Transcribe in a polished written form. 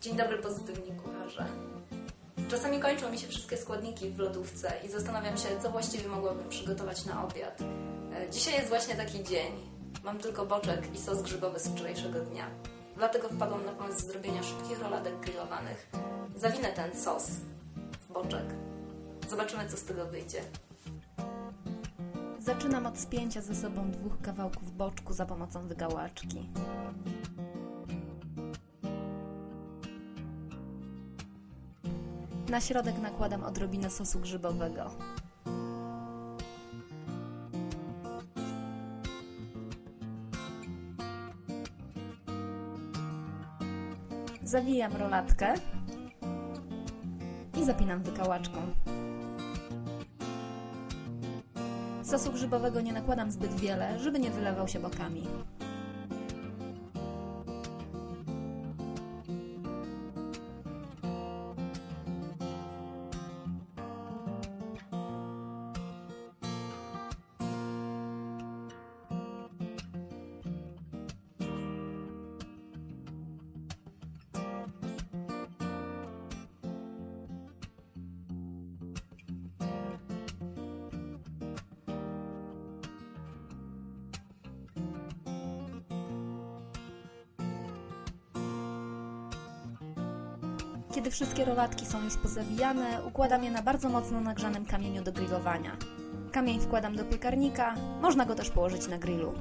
Dzień dobry, pozytywni kucharze. Czasami kończą mi się wszystkie składniki w lodówce i zastanawiam się, co właściwie mogłabym przygotować na obiad. Dzisiaj jest właśnie taki dzień. Mam tylko boczek i sos grzybowy z wczorajszego dnia. Dlatego wpadłam na pomysł zrobienia szybkich roladek grillowanych. Zawinę ten sos w boczek. Zobaczymy, co z tego wyjdzie. Zaczynam od spięcia ze sobą 2 kawałków boczku za pomocą wygałaczki. Na środek nakładam odrobinę sosu grzybowego. Zawijam rolatkę i zapinam wykałaczką. Sosu grzybowego nie nakładam zbyt wiele, żeby nie wylewał się bokami. Kiedy wszystkie rolatki są już pozawijane, układam je na bardzo mocno nagrzanym kamieniu do grillowania. Kamień wkładam do piekarnika, można go też położyć na grillu.